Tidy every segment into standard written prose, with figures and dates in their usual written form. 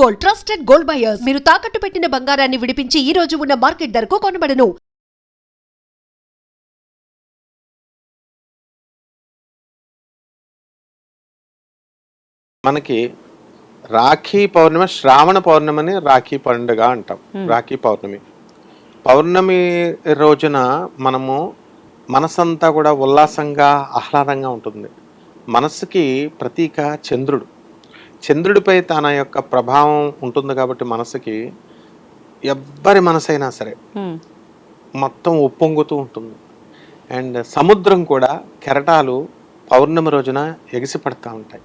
Gold, trusted gold buyers. మీరు తాకట్టు పెట్టిన బంగారాన్ని విడిపించి ఈ రోజు ఉన్న మార్కెట్ ధరకు కొనబడను. మనకి రాఖీ పౌర్ణమి, శ్రావణ పౌర్ణమిని రాఖీ పండుగ అంటాం. రాఖీ పౌర్ణమి రోజున మనము మనసంతా కూడా ఉల్లాసంగా ఆహ్లాదంగా ఉంటుంది. మనసుకి ప్రతీక చంద్రుడిపై తన యొక్క ప్రభావం ఉంటుంది కాబట్టి మనసుకి ఎవ్వరి మనసైనా సరే మొత్తం ఉప్పొంగుతూ ఉంటుంది. అండ్ సముద్రం కూడా కెరటాలు పౌర్ణమి రోజున ఎగిసిపడతా ఉంటాయి.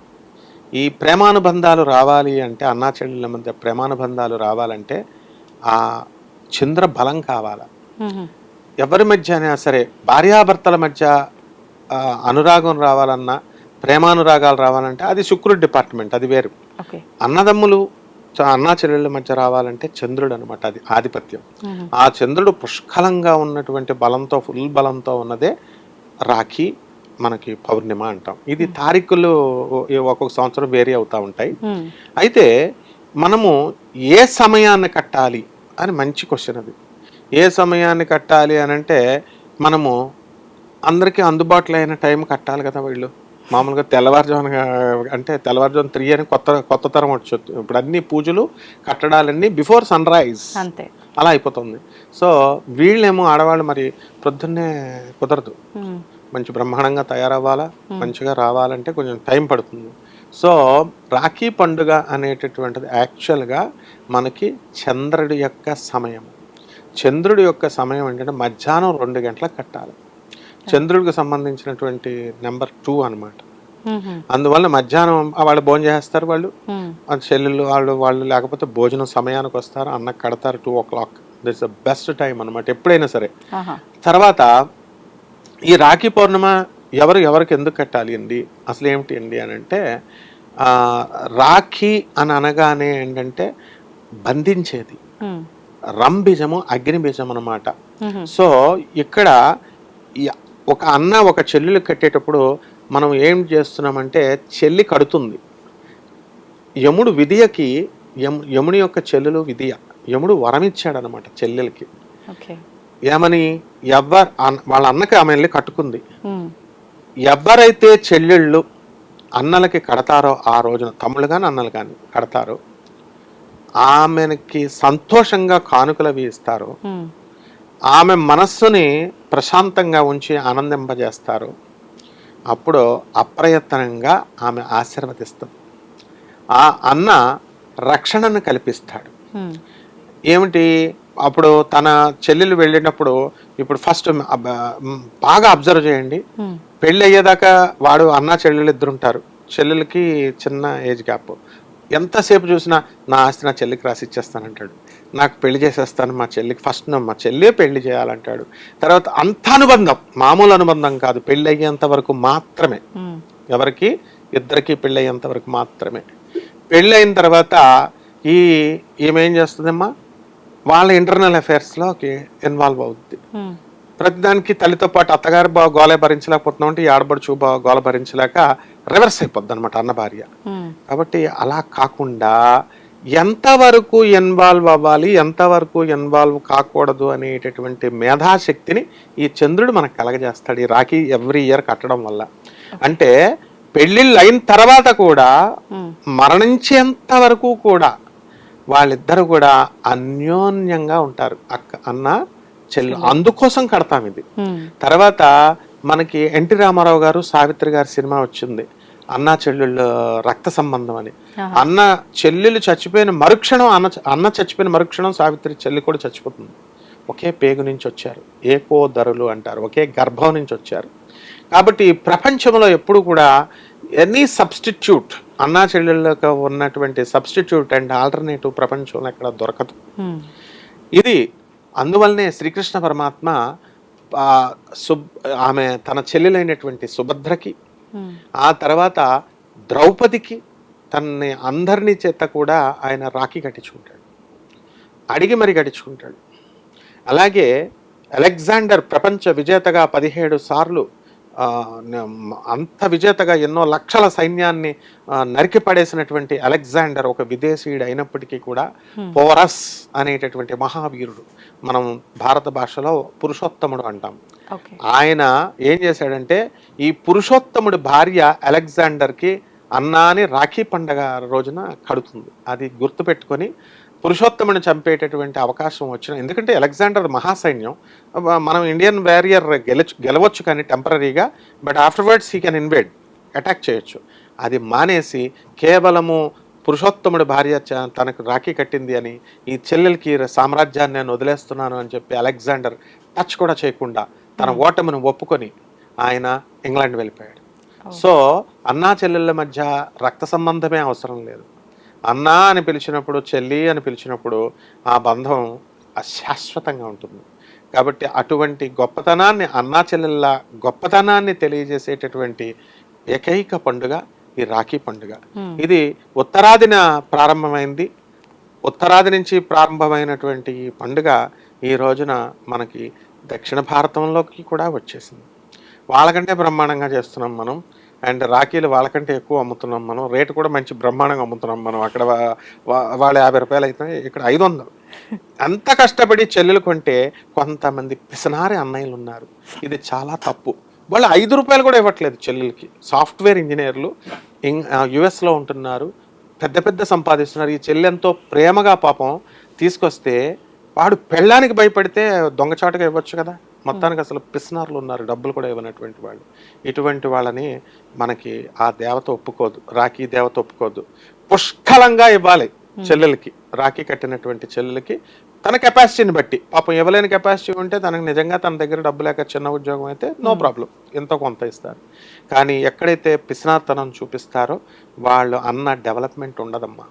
ఈ ప్రేమానుబంధాలు రావాలి అంటే, అన్నా చెల్లెళ్ళ మధ్య ప్రేమానుబంధాలు రావాలంటే ఆ చంద్ర బలం కావాలి. ఎవరి మధ్య అయినా సరే భార్యాభర్తల మధ్య అనురాగం రావాలన్నా, ప్రేమానురాగాలు రావాలంటే అది శుక్రుడి డిపార్ట్మెంట్, అది వేరు. అన్నదమ్ములు అన్నా చెల్లెళ్ళ మధ్య రావాలంటే చంద్రుడు అనమాట, అది ఆధిపత్యం. ఆ చంద్రుడు పుష్కలంగా ఉన్నటువంటి బలంతో, ఫుల్ బలంతో ఉన్నదే రాఖీ మనకి పౌర్ణిమ అంటాం. ఇది తారీఖులు ఒక్కొక్క సంవత్సరం వేరీ అవుతూ ఉంటాయి. అయితే మనము ఏ సమయాన్ని కట్టాలి అని మంచి క్వశ్చన్ అది. ఏ సమయాన్ని కట్టాలి అని అంటే, మనము అందరికీ అందుబాటులో అయిన టైం కట్టాలి కదా. వీళ్ళు మామూలుగా తెల్లవారుజామున అంటే తెల్లవారుజామున 3 అని కొత్త తరం వచ్చి ఇప్పుడు అన్ని పూజలు కట్టడాలన్నీ బిఫోర్ సన్ రైజ్ అంతే అలా అయిపోతుంది. సో వీళ్ళేమో ఆడవాళ్ళు మరి ప్రొద్దున్నే కుదరదు, మంచి బ్రహ్మాండంగా తయారవ్వాలా, మంచిగా రావాలంటే కొంచెం టైం పడుతుంది. సో రాఖీ పండుగ అనేటటువంటిది యాక్చువల్గా మనకి చంద్రుడి యొక్క సమయం. చంద్రుడి యొక్క సమయం ఏంటంటే మధ్యాహ్నం 2 గంటలకు కట్టాలి. చంద్రుడికి సంబంధించినటువంటి నెంబర్ 2 అనమాట. అందువల్ల మధ్యాహ్నం వాళ్ళు భోజనం చేస్తారు, వాళ్ళు చెల్లెళ్ళు వాళ్ళు లేకపోతే భోజనం సమయానికి వస్తారు, అన్నకు కడతారు 2 o'clock. దిట్స్ ద బెస్ట్ టైం అనమాట ఎప్పుడైనా సరే. తర్వాత ఈ రాఖీ పౌర్ణమ ఎవరికి ఎందుకు కట్టాలి అండి, అసలు ఏమిటి అండి అని అంటే, రాఖీ అని అనగానే ఏంటంటే బంధించేది, రంబీజము అగ్నిబీజం అనమాట. సో ఇక్కడ ఒక అన్న ఒక చెల్లెలు కట్టేటప్పుడు మనం ఏం చేస్తున్నామంటే, చెల్లి కడుతుంది. యముడు విధియకి, యముని యొక్క చెల్లెలు విధియ, యముడు వరం ఇచ్చాడు అనమాట చెల్లెలకి. ఏమని, వాళ్ళ అన్నకి ఆమె వెళ్ళి కట్టుకుంది. ఎవరైతే చెల్లెళ్ళు అన్నలకి కడతారో ఆ రోజున, తమ్ముళ్ళు కానీ అన్నలు కానీ కడతారో, ఆమెకి సంతోషంగా కానుకలవి ఇస్తారో, ఆమె మనస్సుని ప్రశాంతంగా ఉంచి ఆనందింపజేస్తారు, అప్పుడు అప్రయత్నంగా ఆమె ఆశీర్వదిస్తుంది. ఆ అన్న రక్షణను కల్పిస్తాడు. ఏమిటి, అప్పుడు తన చెల్లెలు వెళ్ళినప్పుడు, ఇప్పుడు ఫస్ట్ బాగా అబ్జర్వ్ చేయండి, పెళ్ళి అయ్యేదాకా వాడు అన్న చెల్లెలు ఇద్దరు ఉంటారు. చెల్లెలకి చిన్న ఏజ్ గ్యాప్. ఎంతసేపు చూసినా నా ఆస్తి నా చెల్లికి రాసి ఇచ్చేస్తానంటాడు, నాకు పెళ్లి చేసేస్తాను మా చెల్లికి, ఫస్ట్ మా చెల్లె పెళ్లి చేయాలంటాడు. తర్వాత అంత అనుబంధం, మామూలు అనుబంధం కాదు, పెళ్ళి అయ్యేంత వరకు మాత్రమే, ఎవరికి ఇద్దరికి పెళ్ళి అయ్యేంత వరకు మాత్రమే. పెళ్ళి అయిన తర్వాత ఈమెం చేస్తుందమ్మా, వాళ్ళ ఇంటర్నల్ అఫైర్స్లోకి ఇన్వాల్వ్ అవుద్ది. ప్రతిదానికి తల్లితో పాటు అత్తగారు గోల భరించలేకపోతున్నాం అంటే, ఈ ఆడబడుచు గోల భరించలేక రివర్స్ అయిపోద్ది అనమాట అన్న భార్య. కాబట్టి అలా కాకుండా ఎంతవరకు ఇన్వాల్వ్ అవ్వాలి, ఎంతవరకు ఇన్వాల్వ్ కాకూడదు అనేటటువంటి మేధాశక్తిని ఈ చంద్రుడు మనకు కలగజేస్తాడు ఈ రాఖీ ఎవ్రీ ఇయర్ కట్టడం వల్ల. అంటే పెళ్ళిళ్ళు అయిన తర్వాత కూడా మరణించేంత వరకు కూడా వాళ్ళిద్దరు కూడా అన్యోన్యంగా ఉంటారు, అన్న చెల్లి. అందుకోసం కడతాం ఇది. తర్వాత మనకి ఎన్టీ రామారావు గారు, సావిత్రి గారి సినిమా వచ్చింది, అన్నా చెల్లెళ్ళు రక్త సంబంధం అని. అన్న చెల్లెలు చచ్చిపోయిన మరుక్షణం, అన్న చచ్చిపోయిన మరుక్షణం సావిత్రి చెల్లి కూడా చచ్చిపోతుంది. ఒకే పేగు నుంచి వచ్చారు, ఏకోదరులు అంటారు, ఒకే గర్భం నుంచి వచ్చారు. కాబట్టి ప్రపంచంలో ఎప్పుడు కూడా ఎనీ సబ్స్టిట్యూట్, అన్నా చెల్లెళ్ళకు ఉన్నటువంటి సబ్స్టిట్యూట్ అండ్ ఆల్టర్నేటివ్ ప్రపంచంలో ఎక్కడ దొరకదు ఇది. అందువల్లనే శ్రీకృష్ణ పరమాత్మ ఆమె తన చెల్లెలైనటువంటి సుభద్రకి, ఆ తర్వాత ద్రౌపదికి, తనని అందరినీ చేత కూడా ఆయన రాఖీ కట్టించుకుంటాడు, అడిగి మరి కట్టించుకుంటాడు. అలాగే అలెగ్జాండర్ ప్రపంచ విజేతగా 17 సార్లు అంత విజేతగా ఎన్నో లక్షల సైన్యాన్ని నరికి పడేసినటువంటి అలెగ్జాండర్ ఒక విదేశీయుడు అయినప్పటికీ కూడా పోరస్ అనేటటువంటి మహావీరుడు, మనం భారత భాషలో పురుషోత్తముడు అంటాం. ఆయన ఏం చేశాడంటే ఈ పురుషోత్తముడి భార్య అలెగ్జాండర్కి అన్నాని రాఖీ పండగ రోజున కడుతుంది. అది గుర్తుపెట్టుకొని పురుషోత్తముని చంపేటటువంటి అవకాశం వచ్చిన, ఎందుకంటే అలెగ్జాండర్ మహాసైన్యం, మనం ఇండియన్ వారియర్ గెలవచ్చు కానీ టెంపరీగా, but afterwards he can invade, attack చేయొచ్చు. అది మానేసి కేవలము పురుషోత్తముడి భార్య తనకు రాఖీ కట్టింది అని, ఈ చెల్లెలకి సామ్రాజ్యాన్ని నేను వదిలేస్తున్నాను అని చెప్పి అలెగ్జాండర్ టచ్ కూడా చేయకుండా తన ఓటమిని ఒప్పుకొని ఆయన ఇంగ్లాండ్ వెళ్ళిపోయాడు. సో అన్నా చెల్లెళ్ళ మధ్య రక్త సంబంధమే అవసరం లేదు. అన్నా అని పిలిచినప్పుడు, చెల్లి అని పిలిచినప్పుడు ఆ బంధం అశాశ్వతంగా ఉంటుంది. కాబట్టి అటువంటి గొప్పతనాన్ని, అన్నా చెల్లెళ్ళ గొప్పతనాన్ని తెలియజేసేటటువంటి ఏకైక పండుగ ఈ రాఖీ పండుగ. ఇది ఉత్తరాదిన ప్రారంభమైంది. ఉత్తరాది నుంచి ప్రారంభమైనటువంటి ఈ పండుగ ఈ రోజున మనకి దక్షిణ భారతంలోకి కూడా వచ్చేసింది. వాళ్ళకంటే బ్రహ్మాండంగా చేస్తున్నాం మనం. అండ్ రాఖీలు వాళ్ళకంటే ఎక్కువ అమ్ముతున్నాం మనం. రేటు కూడా మంచి బ్రహ్మాండంగా అమ్ముతున్నాం మనం. అక్కడ వాళ్ళు 50 రూపాయలు అయితే ఇక్కడ 500. అంత కష్టపడి చెల్లెలు కొంటే కొంతమంది పిసనారి అన్నయ్యలు ఉన్నారు. ఇది చాలా తప్పు. వాళ్ళు 5 రూపాయలు కూడా ఇవ్వట్లేదు చెల్లెలకి. సాఫ్ట్వేర్ ఇంజనీర్లు యుఎస్లో ఉంటున్నారు, పెద్ద పెద్ద సంపాదిస్తున్నారు. ఈ చెల్లెంతో ప్రేమగా పాపం తీసుకొస్తే వాడు పెళ్ళానికి భయపడితే దొంగచాటుగా ఇవ్వచ్చు కదా. మొత్తానికి అసలు పిస్నార్లు ఉన్నారు, డబ్బులు కూడా ఇవ్వనటువంటి వాళ్ళు. ఇటువంటి వాళ్ళని మనకి ఆ దేవత ఒప్పుకోదు, రాఖీ దేవత ఒప్పుకోదు. పుష్కలంగా ఇవ్వాలి చెల్లెలకి, రాఖీ కట్టినటువంటి చెల్లెలకి తన కెపాసిటీని బట్టి. పాపం ఇవ్వలేని కెపాసిటీ ఉంటే, తనకు నిజంగా తన దగ్గర డబ్బు లేక చిన్న ఉద్యోగం అయితే నో ప్రాబ్లం, ఎంతో కొంత ఇస్తారు. కానీ ఎక్కడైతే పిసినార్తనం చూపిస్తారో వాళ్ళు అన్న డెవలప్మెంట్ ఉండదమ్మా.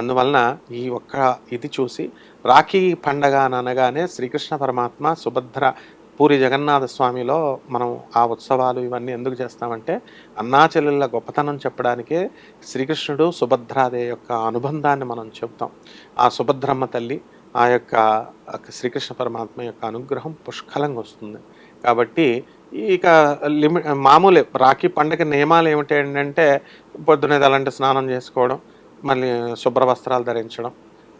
అందువలన ఈ ఒక్క ఇది చూసి రాఖీ పండగ అని అనగానే శ్రీకృష్ణ పరమాత్మ, సుభద్ర, పూరి జగన్నాథ స్వామిలో మనం ఆ ఉత్సవాలు ఇవన్నీ ఎందుకు చేస్తామంటే అన్నా చెల్లెళ్ళ గొప్పతనం చెప్పడానికే శ్రీకృష్ణుడు సుభద్రాదే యొక్క అనుబంధాన్ని మనం చెప్తాం. ఆ సుభద్రమ్మ తల్లి, ఆ యొక్క శ్రీకృష్ణ పరమాత్మ యొక్క అనుగ్రహం పుష్కలంగా వస్తుంది. కాబట్టి ఇక మామూలే రాఖీ పండుగ నియమాలు ఏమిటి అంటే పొద్దునే అలాంటి స్నానం చేసుకోవడం, మళ్ళీ శుభ్ర వస్త్రాలు ధరించడం,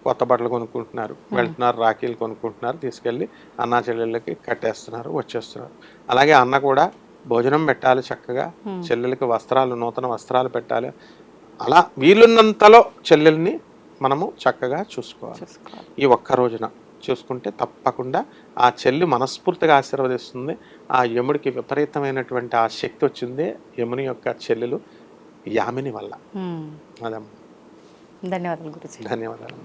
కొత్త బట్టలు కొనుక్కుంటున్నారు, వెళ్తున్నారు, రాఖీలు కొనుక్కుంటున్నారు, తీసుకెళ్ళి అన్నా చెల్లెళ్ళకి కట్టేస్తున్నారు, వచ్చేస్తున్నారు. అలాగే అన్న కూడా భోజనం పెట్టాలి చక్కగా, చెల్లెలకి వస్త్రాలు, నూతన వస్త్రాలు పెట్టాలి. అలా వీలున్నంతలో చెల్లెల్ని మనము చక్కగా చూసుకోవాలి. ఈ ఒక్క రోజున చూసుకుంటే తప్పకుండా ఆ చెల్లి మనస్ఫూర్తిగా ఆశీర్వదిస్తుంది. ఆ యముడికి విపరీతమైనటువంటి ఆ శక్తి వచ్చింది యముని యొక్క చెల్లెలు యామిని వల్ల. అదమ్మా. ధన్యవాదాలు గురుజీ. ధన్యవాదాలు.